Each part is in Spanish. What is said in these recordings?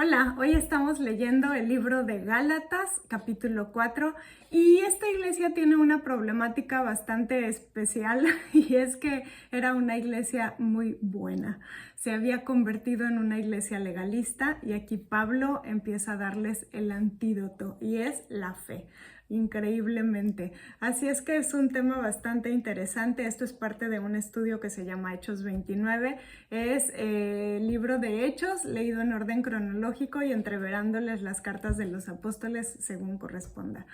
Hola, hoy estamos leyendo el libro de Gálatas, capítulo 4, y esta iglesia tiene una problemática bastante especial y es que era una iglesia muy buena. Se había convertido en una iglesia legalista y aquí Pablo empieza a darles el antídoto y es la fe. Increíblemente. Así es que es un tema bastante interesante. Esto es parte de un estudio que se llama Hechos 29. Es el libro de Hechos leído en orden cronológico y entreverándoles las cartas de los apóstoles según corresponda.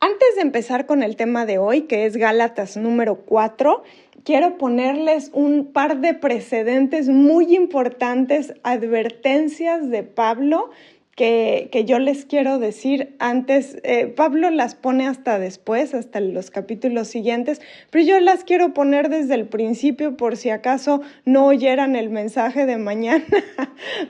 Antes de empezar con el tema de hoy, que es Gálatas número 4, quiero ponerles un par de precedentes muy importantes, advertencias de Pablo, que yo les quiero decir antes. Pablo las pone hasta después, hasta los capítulos siguientes, pero yo las quiero poner desde el principio por si acaso no oyeran el mensaje de mañana.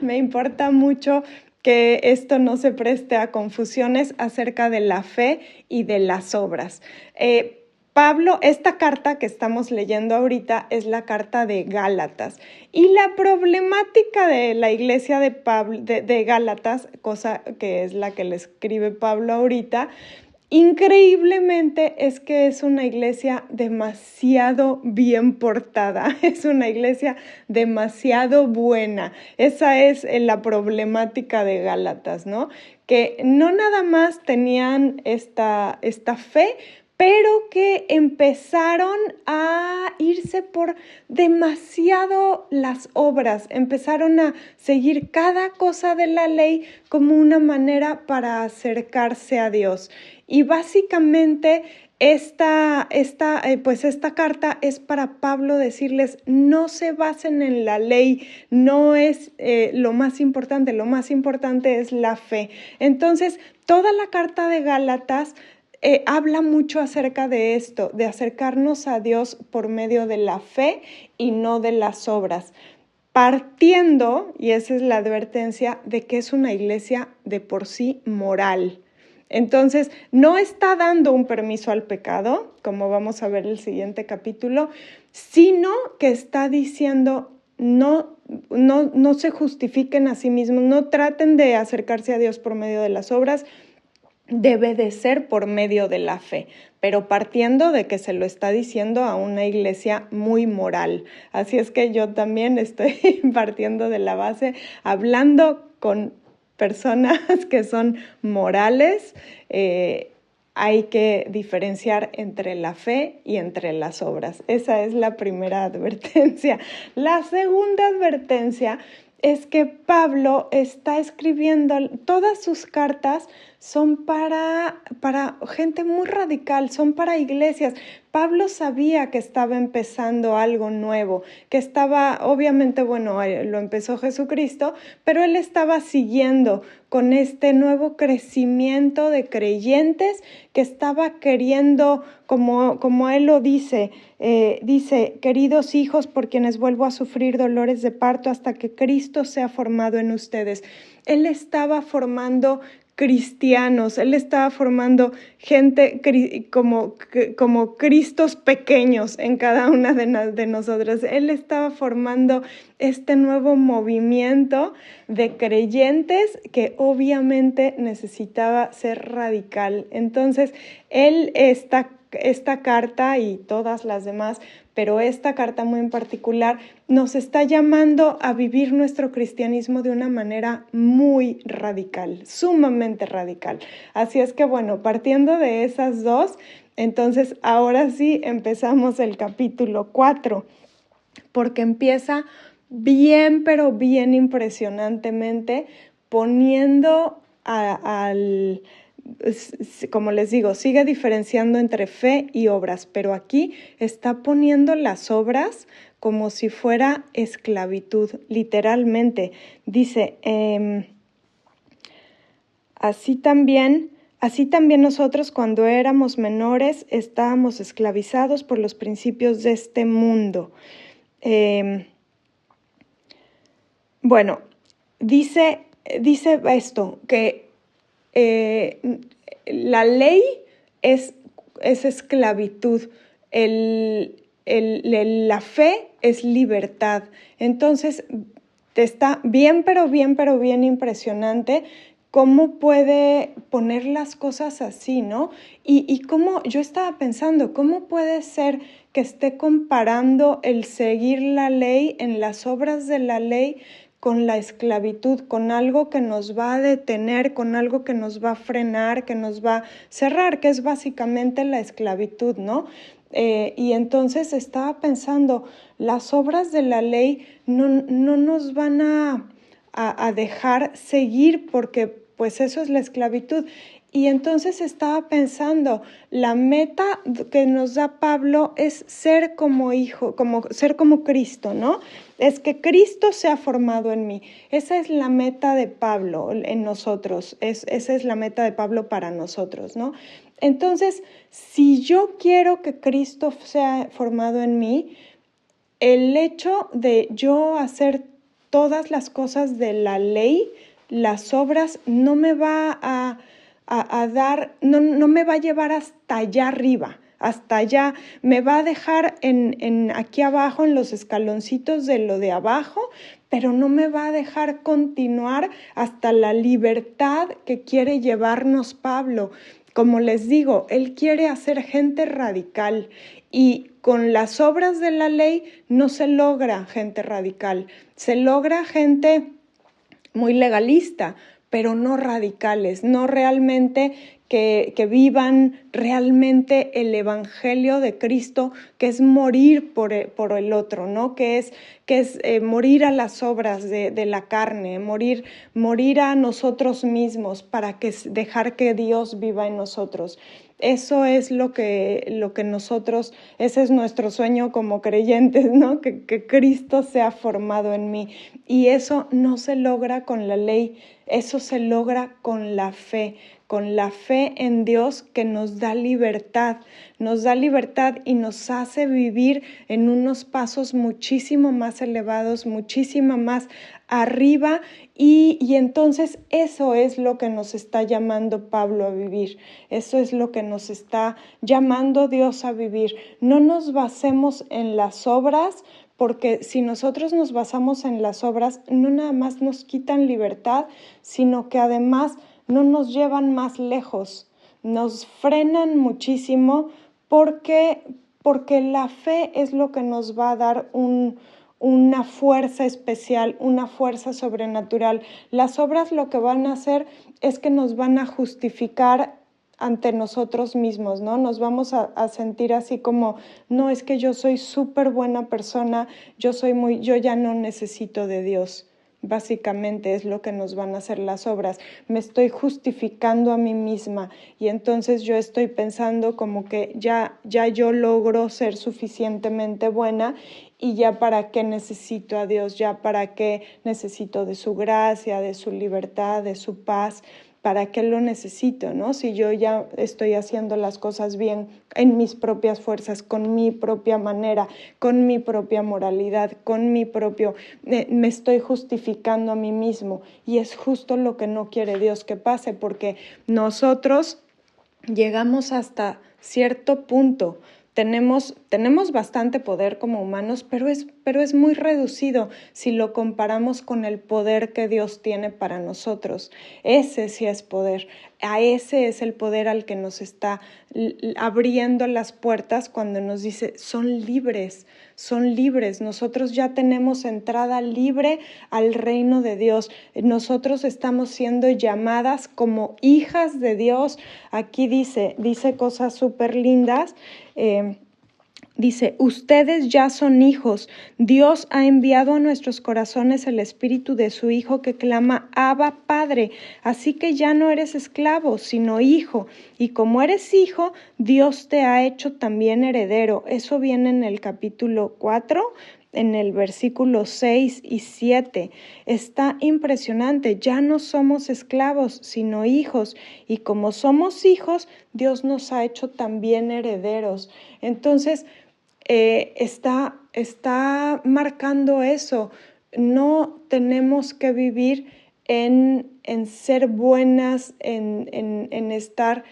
Me importa mucho que esto no se preste a confusiones acerca de la fe y de las obras. Pablo, esta carta que estamos leyendo ahorita es la carta de Gálatas. Y la problemática de la iglesia de Gálatas, cosa que es la que le escribe Pablo ahorita, increíblemente es que es una iglesia demasiado bien portada, es una iglesia demasiado buena. Esa es la problemática de Gálatas, ¿no? Que no nada más tenían esta fe, pero que empezaron a irse por demasiado las obras, empezaron a seguir cada cosa de la ley como una manera para acercarse a Dios. Y básicamente esta carta es para Pablo decirles: no se basen en la ley, no es lo más importante es la fe. Entonces, toda la carta de Gálatas habla mucho acerca de esto, de acercarnos a Dios por medio de la fe y no de las obras, partiendo, y esa es la advertencia, de que es una iglesia de por sí moral. Entonces, no está dando un permiso al pecado, como vamos a ver en el siguiente capítulo, sino que está diciendo: no se justifiquen a sí mismos, no traten de acercarse a Dios por medio de las obras, debe de ser por medio de la fe, pero partiendo de que se lo está diciendo a una iglesia muy moral. Así es que yo también estoy partiendo de la base, hablando con personas que son morales. Hay que diferenciar entre la fe y entre las obras. Esa es la primera advertencia. La segunda advertencia es que Pablo está escribiendo, todas sus cartas son para gente muy radical, son para iglesias. Pablo sabía que estaba empezando algo nuevo, que estaba, obviamente, lo empezó Jesucristo, pero él estaba siguiendo con este nuevo crecimiento de creyentes que estaba queriendo, como él lo dice, queridos hijos, por quienes vuelvo a sufrir dolores de parto hasta que Cristo sea formado en ustedes. Él estaba formando cristianos, él estaba formando gente como Cristos pequeños en cada una de nosotros. Él estaba formando este nuevo movimiento de creyentes que obviamente necesitaba ser radical. Entonces, él esta carta y todas las demás, pero esta carta muy en particular, nos está llamando a vivir nuestro cristianismo de una manera muy radical, sumamente radical. Así es que partiendo de esas dos, entonces ahora sí empezamos el capítulo 4, porque empieza bien, pero bien impresionantemente, poniendo como les digo, sigue diferenciando entre fe y obras, pero aquí está poniendo las obras como si fuera esclavitud, literalmente. Dice, así también nosotros, cuando éramos menores, estábamos esclavizados por los principios de este mundo. Dice esto, que la ley es esclavitud, la fe es libertad. Entonces, está bien, pero bien impresionante cómo puede poner las cosas así, ¿no? Y cómo, yo estaba pensando, ¿cómo puede ser que esté comparando el seguir la ley en las obras de la ley con la esclavitud, con algo que nos va a detener, con algo que nos va a frenar, que nos va a cerrar, que es básicamente la esclavitud, ¿no? Y entonces estaba pensando, las obras de la ley no nos van a dejar seguir porque pues eso es la esclavitud. Y entonces estaba pensando, la meta que nos da Pablo es ser como hijo, ser como Cristo, ¿no? Es que Cristo sea formado en mí. Esa es la meta de Pablo en nosotros, esa es la meta de Pablo para nosotros, ¿no? Entonces, si yo quiero que Cristo sea formado en mí, el hecho de yo hacer todas las cosas de la ley, las obras, no me va a dar, no me va a llevar hasta allá arriba, hasta allá, me va a dejar aquí abajo, en los escaloncitos de lo de abajo, pero no me va a dejar continuar hasta la libertad que quiere llevarnos Pablo. Como les digo, él quiere hacer gente radical y con las obras de la ley no se logra gente radical, se logra gente muy legalista, pero no radicales, no realmente que vivan realmente el evangelio de Cristo, que es morir por el otro, ¿no? Que es morir a las obras de la carne, morir a nosotros mismos para dejar que Dios viva en nosotros. Eso es lo que nosotros, ese es nuestro sueño como creyentes, ¿no? Que Cristo sea formado en mí. Y eso no se logra con la ley, eso se logra con la fe en Dios que nos da libertad y nos hace vivir en unos pasos muchísimo más elevados, muchísimo más arriba y entonces eso es lo que nos está llamando Pablo a vivir, eso es lo que nos está llamando Dios a vivir. No nos basemos en las obras, porque si nosotros nos basamos en las obras, no nada más nos quitan libertad, sino que además no nos llevan más lejos, nos frenan muchísimo porque la fe es lo que nos va a dar una fuerza especial, una fuerza sobrenatural. Las obras lo que van a hacer es que nos van a justificar ante nosotros mismos, ¿no? Nos vamos a sentir así como, no, es que yo soy súper buena persona, yo ya no necesito de Dios. Básicamente es lo que nos van a hacer las obras. Me estoy justificando a mí misma y entonces yo estoy pensando como que ya yo logro ser suficientemente buena y ya para qué necesito a Dios, ya para qué necesito de su gracia, de su libertad, de su paz. ¿Para qué lo necesito, no? Si yo ya estoy haciendo las cosas bien en mis propias fuerzas, con mi propia manera, con mi propia moralidad, me estoy justificando a mí mismo. Y es justo lo que no quiere Dios que pase, porque nosotros llegamos hasta cierto punto. Tenemos bastante poder como humanos, pero es muy reducido si lo comparamos con el poder que Dios tiene para nosotros. Ese sí es poder. A ese es el poder al que nos está abriendo las puertas cuando nos dice, son libres. Nosotros ya tenemos entrada libre al reino de Dios. Nosotros estamos siendo llamadas como hijas de Dios. Aquí dice cosas súper lindas. Dice, ustedes ya son hijos. Dios ha enviado a nuestros corazones el espíritu de su Hijo que clama, Abba, Padre. Así que ya no eres esclavo, sino hijo. Y como eres hijo, Dios te ha hecho también heredero. Eso viene en el capítulo 4, en el versículo 6 y 7. Está impresionante. Ya no somos esclavos, sino hijos. Y como somos hijos, Dios nos ha hecho también herederos. Entonces, está marcando eso. No tenemos que vivir en ser buenas, en estar,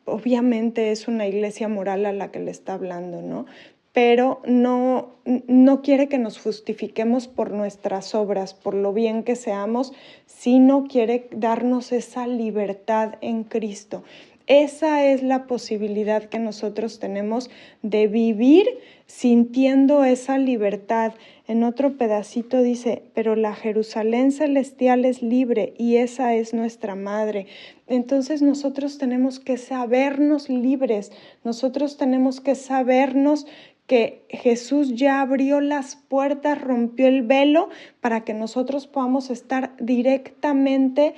obviamente es una iglesia moral a la que le está hablando, ¿no? pero no quiere que nos justifiquemos por nuestras obras, por lo bien que seamos, sino quiere darnos esa libertad en Cristo. Esa es la posibilidad que nosotros tenemos de vivir sintiendo esa libertad. En otro pedacito dice, pero la Jerusalén celestial es libre y esa es nuestra madre. Entonces nosotros tenemos que sabernos libres, nosotros tenemos que sabernos que Jesús ya abrió las puertas, rompió el velo para que nosotros podamos estar directamente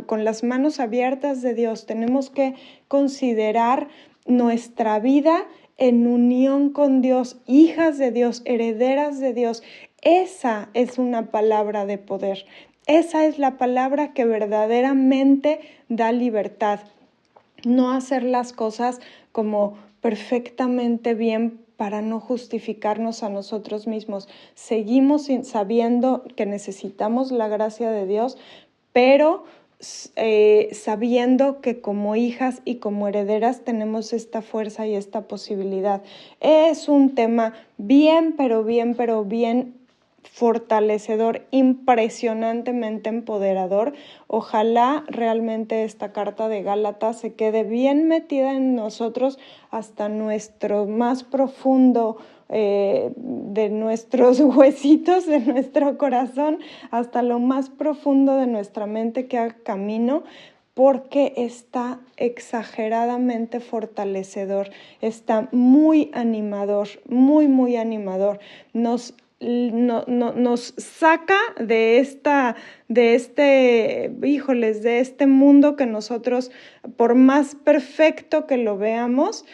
con las manos abiertas de Dios. Tenemos que considerar nuestra vida en unión con Dios, hijas de Dios, herederas de Dios. Esa es una palabra de poder. Esa es la palabra que verdaderamente da libertad. No hacer las cosas como perfectamente bien para no justificarnos a nosotros mismos. Seguimos sabiendo que necesitamos la gracia de Dios, pero sabiendo que como hijas y como herederas tenemos esta fuerza y esta posibilidad. Es un tema bien fortalecedor, impresionantemente empoderador. Ojalá realmente esta carta de Gálatas se quede bien metida en nosotros hasta nuestro más profundo de nuestros huesitos, de nuestro corazón, hasta lo más profundo de nuestra mente, que haga camino, porque está exageradamente fortalecedor, está muy animador, muy animador. Nos saca de este mundo que nosotros, por más perfecto que lo veamos,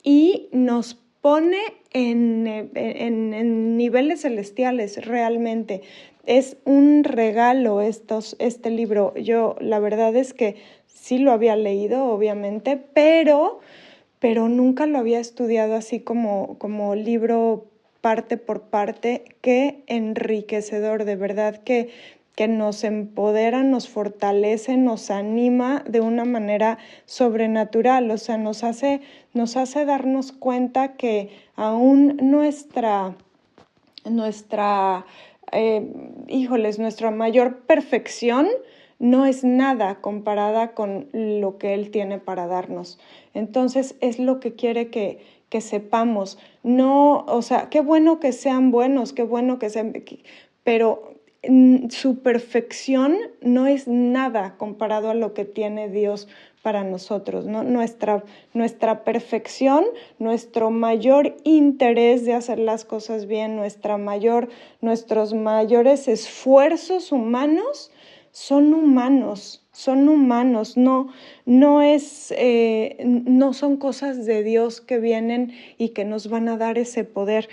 y nos pone en niveles celestiales realmente. Es un regalo este libro. Yo la verdad es que sí lo había leído, obviamente, pero nunca lo había estudiado así como libro parte por parte. Qué enriquecedor, de verdad que nos empodera, nos fortalece, nos anima de una manera sobrenatural. O sea, nos hace darnos cuenta que aún nuestra mayor perfección no es nada comparada con lo que Él tiene para darnos. Entonces es lo que quiere que sepamos. No, o sea, qué bueno que sean buenos, qué bueno que sean, pero su perfección no es nada comparado a lo que tiene Dios para nosotros, ¿no? Nuestra perfección, nuestro mayor interés de hacer las cosas bien, nuestros mayores esfuerzos humanos son humanos, no son cosas de Dios que vienen y que nos van a dar ese poder.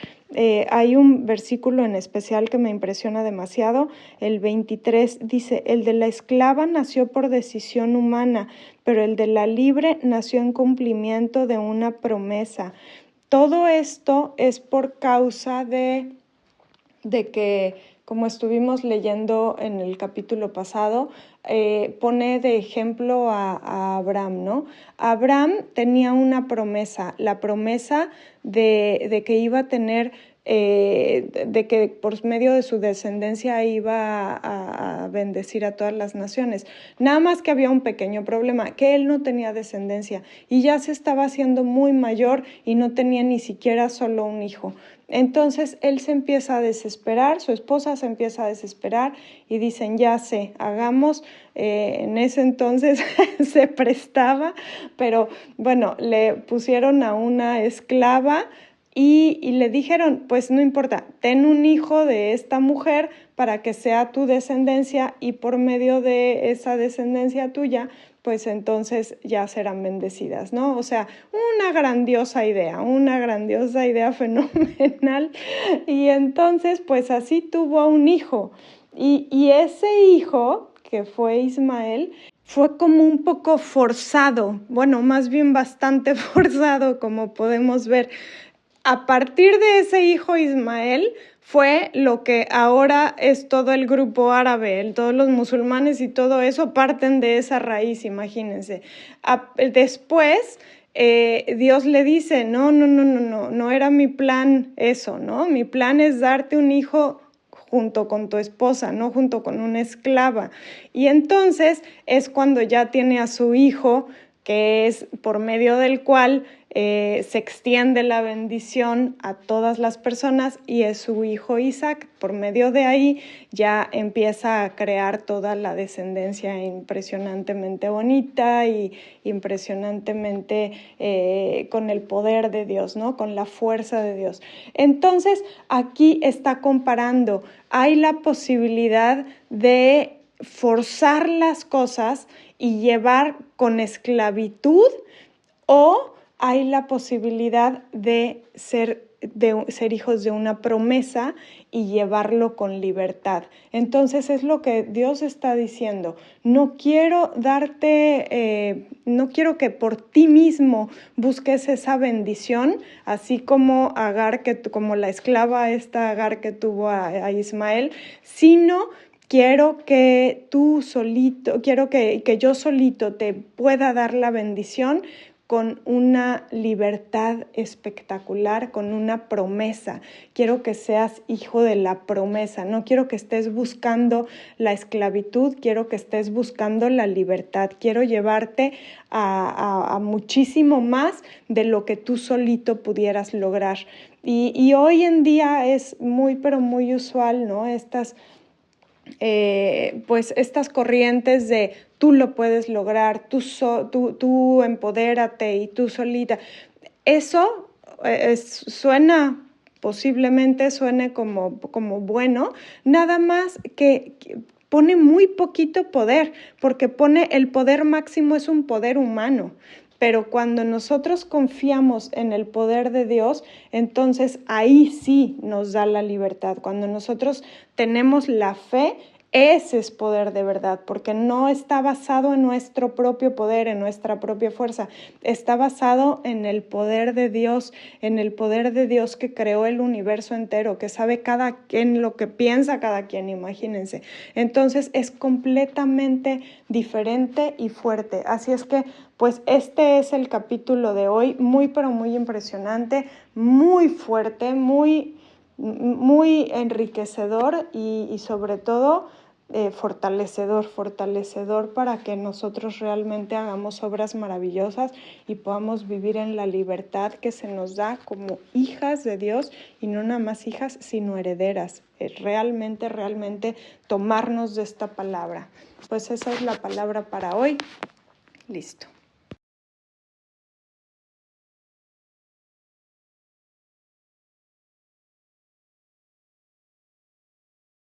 Hay un versículo en especial que me impresiona demasiado, el 23, dice, el de la esclava nació por decisión humana, pero el de la libre nació en cumplimiento de una promesa. Todo esto es por causa de que, como estuvimos leyendo en el capítulo pasado, pone de ejemplo a Abraham, ¿no? Abraham tenía una promesa, la promesa de que iba a tener, de que por medio de su descendencia iba a bendecir a todas las naciones. Nada más que había un pequeño problema, que él no tenía descendencia y ya se estaba haciendo muy mayor y no tenía ni siquiera solo un hijo. Entonces él se empieza a desesperar, su esposa se empieza a desesperar y dicen, ya sé, hagamos. En ese entonces se prestaba, pero bueno, le pusieron a una esclava y le dijeron, pues no importa, ten un hijo de esta mujer para que sea tu descendencia y por medio de esa descendencia tuya, pues entonces ya serán bendecidas, ¿no? O sea, una grandiosa idea fenomenal. Y entonces, pues así tuvo un hijo. Y ese hijo, que fue Ismael, fue como un poco forzado, bueno, más bien bastante forzado, como podemos ver. A partir de ese hijo Ismael fue lo que ahora es todo el grupo árabe, todos los musulmanes y todo eso parten de esa raíz, imagínense. Después Dios le dice, no era mi plan eso, ¿no? Mi plan es darte un hijo junto con tu esposa, no junto con una esclava. Y entonces es cuando ya tiene a su hijo, que es por medio del cual se extiende la bendición a todas las personas, y es su hijo Isaac. Por medio de ahí ya empieza a crear toda la descendencia impresionantemente bonita y impresionantemente con el poder de Dios, ¿no? Con la fuerza de Dios. Entonces, aquí está comparando, hay la posibilidad de forzar las cosas y llevar con esclavitud, o hay la posibilidad de ser hijos de una promesa y llevarlo con libertad. Entonces es lo que Dios está diciendo. No quiero no quiero que por ti mismo busques esa bendición, así como Agar, como la esclava esta Agar que tuvo a Ismael, sino quiero que tú solito, quiero que yo solito te pueda dar la bendición con una libertad espectacular, con una promesa. Quiero que seas hijo de la promesa. No quiero que estés buscando la esclavitud, quiero que estés buscando la libertad. Quiero llevarte a muchísimo más de lo que tú solito pudieras lograr. Y hoy en día es muy, pero muy usual, ¿no? Pues estas corrientes de tú lo puedes lograr, tú empodérate y tú solita. Eso posiblemente suene como bueno, nada más que pone muy poquito poder, porque el poder máximo es un poder humano. Pero cuando nosotros confiamos en el poder de Dios, entonces ahí sí nos da la libertad. Cuando nosotros tenemos la fe, ese es poder de verdad, porque no está basado en nuestro propio poder, en nuestra propia fuerza. Está basado en el poder de Dios, que creó el universo entero, que sabe cada quien lo que piensa cada quien, imagínense. Entonces es completamente diferente y fuerte. Así es que, pues este es el capítulo de hoy, muy pero muy impresionante, muy fuerte, muy enriquecedor y sobre todo fortalecedor para que nosotros realmente hagamos obras maravillosas y podamos vivir en la libertad que se nos da como hijas de Dios, y no nada más hijas, sino herederas. Realmente tomarnos de esta palabra. Pues esa es la palabra para hoy. Listo.